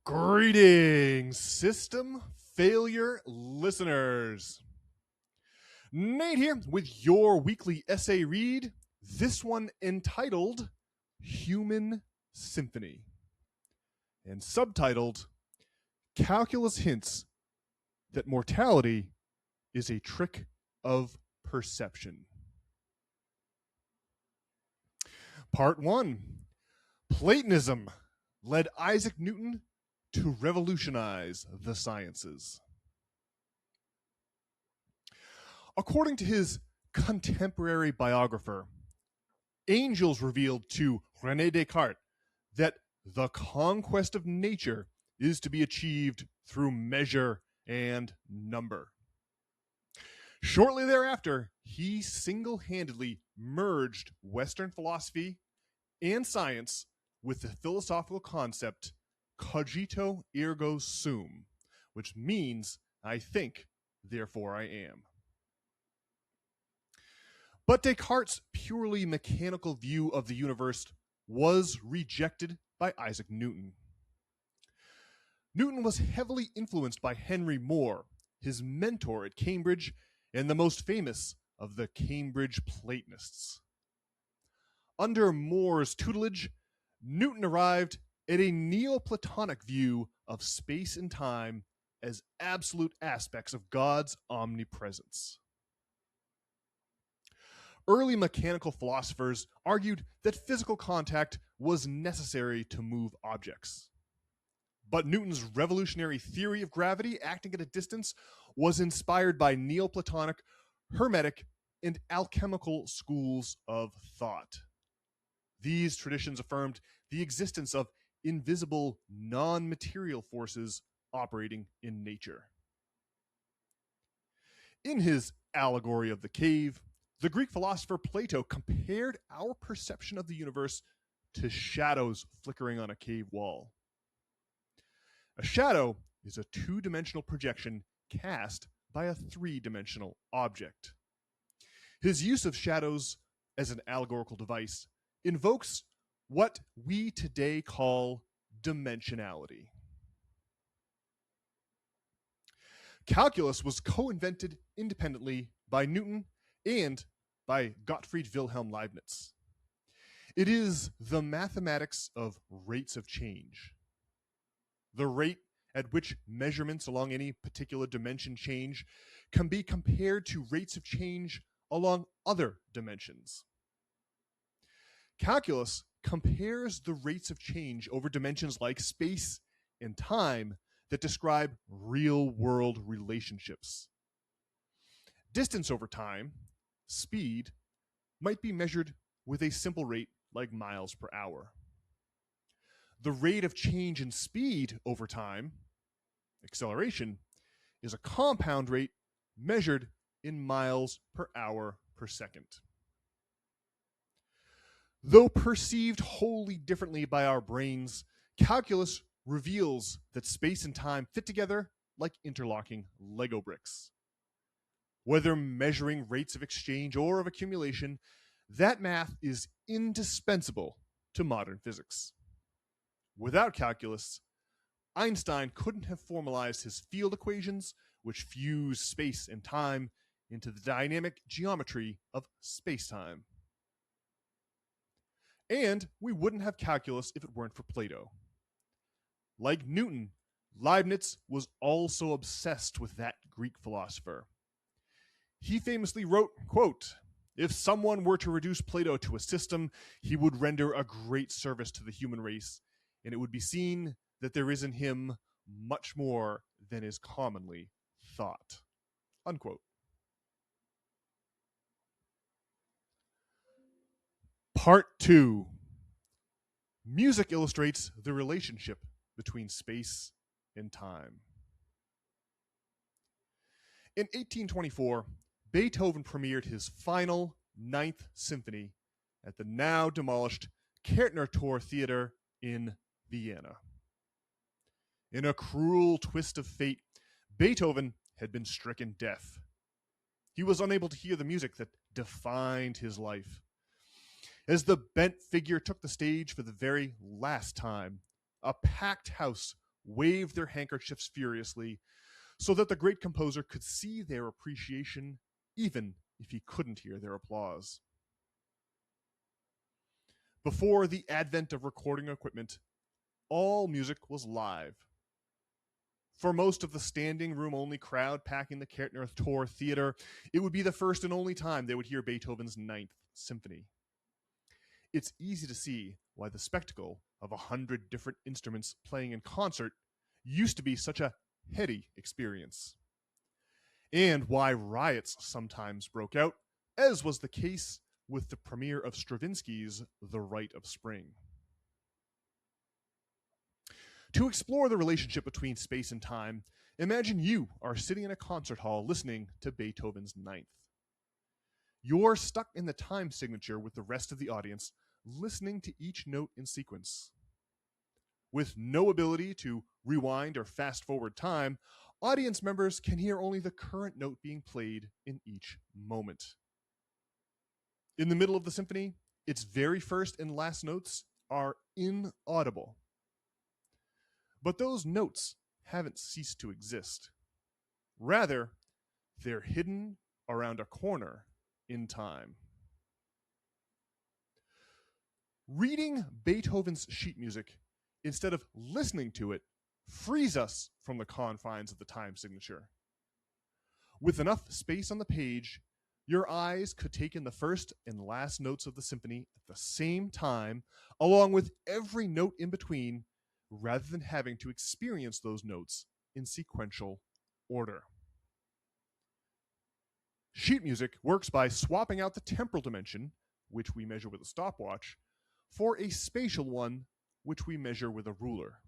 Greetings, system failure listeners. Nate here with your weekly essay read, this one entitled Human Symphony and subtitled Calculus Hints That Mortality is a Trick of Perception. Part 1. Platonism led Isaac Newton to revolutionize the sciences. According to his contemporary biographer, angels revealed to René Descartes that the conquest of nature is to be achieved through measure and number. Shortly thereafter, he single-handedly merged Western philosophy and science with the philosophical concept cogito ergo sum, which means I think, therefore I am. But Descartes' purely mechanical view of the universe was rejected by Isaac Newton. Newton was heavily influenced by Henry More, his mentor at Cambridge and the most famous of the Cambridge Platonists. Under More's tutelage, Newton arrived at a Neoplatonic view of space and time as absolute aspects of God's omnipresence. Early mechanical philosophers argued that physical contact was necessary to move objects. But Newton's revolutionary theory of gravity acting at a distance was inspired by Neoplatonic, Hermetic, and alchemical schools of thought. These traditions affirmed the existence of invisible, non-material forces operating in nature. In his allegory of the cave, the Greek philosopher Plato compared our perception of the universe to shadows flickering on a cave wall. A shadow is a two-dimensional projection cast by a three-dimensional object. His use of shadows as an allegorical device invokes what we today call dimensionality. Calculus was co-invented independently by Newton and by Gottfried Wilhelm Leibniz. It is the mathematics of rates of change. The rate at which measurements along any particular dimension change can be compared to rates of change along other dimensions. Calculus compares the rates of change over dimensions like space and time that describe real-world relationships. Distance over time, speed, might be measured with a simple rate like miles per hour. The rate of change in speed over time, acceleration, is a compound rate measured in miles per hour per second. Though perceived wholly differently by our brains, calculus reveals that space and time fit together like interlocking Lego bricks. Whether measuring rates of exchange or of accumulation, that math is indispensable to modern physics. Without calculus, Einstein couldn't have formalized his field equations, which fuse space and time into the dynamic geometry of space-time. And we wouldn't have calculus if it weren't for Plato. Like Newton, Leibniz was also obsessed with that Greek philosopher. He famously wrote, quote, "If someone were to reduce Plato to a system, he would render a great service to the human race, and it would be seen that there is in him much more than is commonly thought." Unquote. Part 2. Music illustrates the relationship between space and time. In 1824, Beethoven premiered his final Ninth Symphony at the now demolished Kärntner Tor Theater in Vienna. In a cruel twist of fate, Beethoven had been stricken deaf. He was unable to hear the music that defined his life. As the bent figure took the stage for the very last time, a packed house waved their handkerchiefs furiously so that the great composer could see their appreciation even if he couldn't hear their applause. Before the advent of recording equipment, all music was live. For most of the standing room only crowd packing the Kettner Tor Theater, it would be the first and only time they would hear Beethoven's Ninth Symphony. It's easy to see why the spectacle of 100 different instruments playing in concert used to be such a heady experience, and why riots sometimes broke out, as was the case with the premiere of Stravinsky's The Rite of Spring. To explore the relationship between space and time, imagine you are sitting in a concert hall listening to Beethoven's Ninth. You're stuck in the time signature with the rest of the audience, listening to each note in sequence. With no ability to rewind or fast forward time, audience members can hear only the current note being played in each moment. In the middle of the symphony, its very first and last notes are inaudible. But those notes haven't ceased to exist. Rather, they're hidden around a corner in time. Reading Beethoven's sheet music instead of listening to it frees us from the confines of the time signature. With enough space on the page, your eyes could take in the first and last notes of the symphony at the same time, along with every note in between, rather than having to experience those notes in sequential order. Sheet music works by swapping out the temporal dimension, which we measure with a stopwatch, for a spatial one, which we measure with a ruler.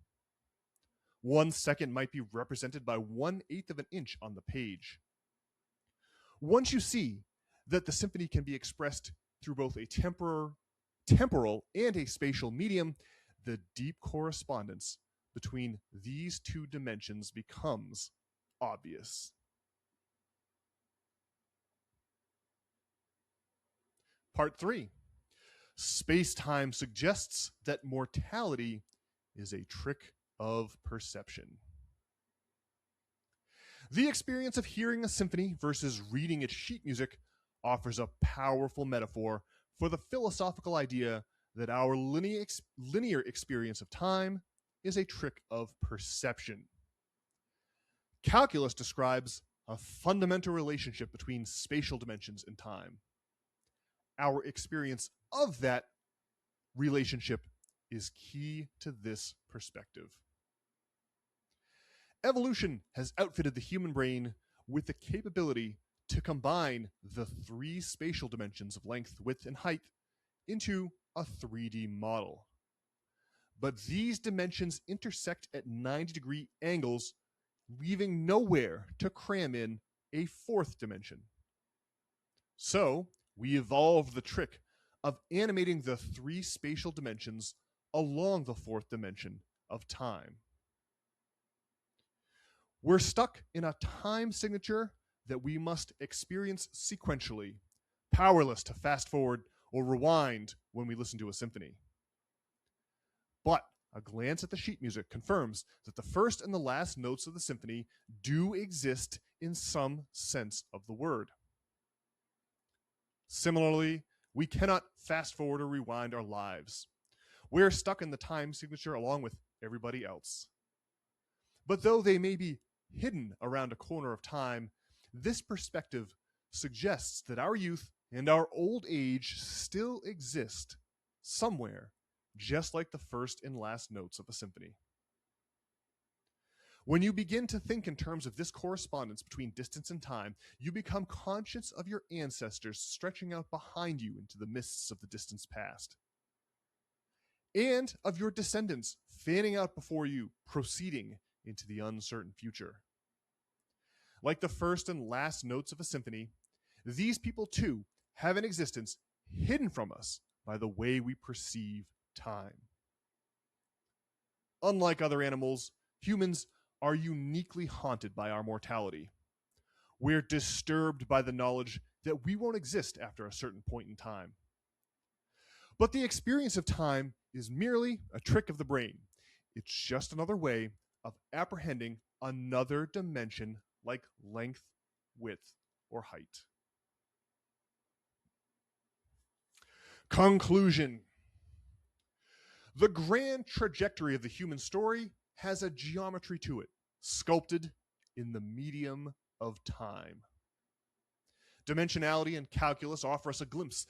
1 second might be represented by 1/8 of an inch on the page. Once you see that the symphony can be expressed through both a temporal and a spatial medium, the deep correspondence between these two dimensions becomes obvious. Part 3. Space-time suggests that mortality is a trick of perception. The experience of hearing a symphony versus reading its sheet music offers a powerful metaphor for the philosophical idea that our linear experience of time is a trick of perception. Calculus describes a fundamental relationship between spatial dimensions and time. Our experience of that relationship is key to this perspective. Evolution has outfitted the human brain with the capability to combine the 3 spatial dimensions of length, width, and height into a 3D model. But these dimensions intersect at 90-degree angles, leaving nowhere to cram in a 4th dimension. So, we evolved the trick of animating the 3 spatial dimensions along the 4th dimension of time. We're stuck in a time signature that we must experience sequentially, powerless to fast forward or rewind when we listen to a symphony. But a glance at the sheet music confirms that the first and the last notes of the symphony do exist in some sense of the word. Similarly, we cannot fast forward or rewind our lives. We're stuck in the time signature along with everybody else. But though they may be hidden around a corner of time, this perspective suggests that our youth and our old age still exist somewhere, just like the first and last notes of a symphony. When you begin to think in terms of this correspondence between distance and time, you become conscious of your ancestors stretching out behind you into the mists of the distant past, and of your descendants fanning out before you, proceeding into the uncertain future. Like the first and last notes of a symphony, these people too have an existence hidden from us by the way we perceive time. Unlike other animals, humans are uniquely haunted by our mortality. We're disturbed by the knowledge that we won't exist after a certain point in time. But the experience of time is merely a trick of the brain. It's just another way of apprehending another dimension like length, width, or height. Conclusion. The grand trajectory of the human story has a geometry to it, sculpted in the medium of time. Dimensionality and calculus offer us a glimpse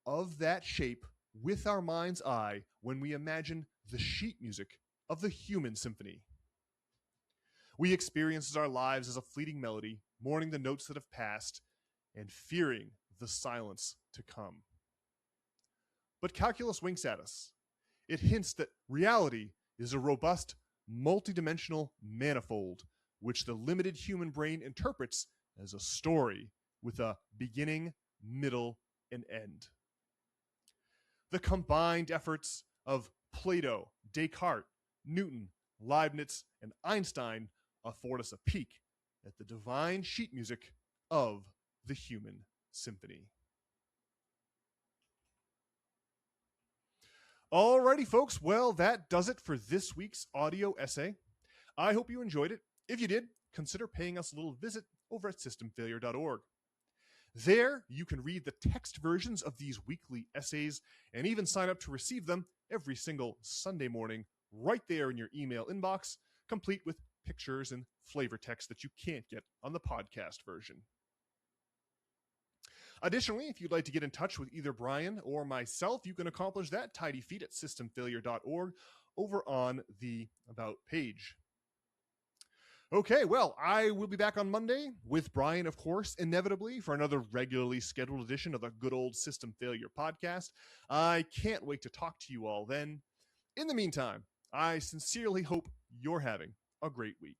of that shape with our mind's eye when we imagine the sheet music of the human symphony. We experience our lives as a fleeting melody, mourning the notes that have passed and fearing the silence to come. But calculus winks at us. It hints that reality is a robust, multidimensional manifold, which the limited human brain interprets as a story with a beginning, middle, and end. The combined efforts of Plato, Descartes, Newton, Leibniz, and Einstein afford us a peek at the divine sheet music of the human symphony. Alrighty, folks. Well, that does it for this week's audio essay. I hope you enjoyed it. If you did, consider paying us a little visit over at systemfailure.org. There, you can read the text versions of these weekly essays and even sign up to receive them every single Sunday morning right there in your email inbox, complete with pictures and flavor text that you can't get on the podcast version. Additionally, if you'd like to get in touch with either Brian or myself, you can accomplish that tidy feat at systemfailure.org over on the About page. Okay, well, I will be back on Monday with Brian, of course, inevitably, for another regularly scheduled edition of the Good Old System Failure podcast. I can't wait to talk to you all then. In the meantime, I sincerely hope you're having a great week.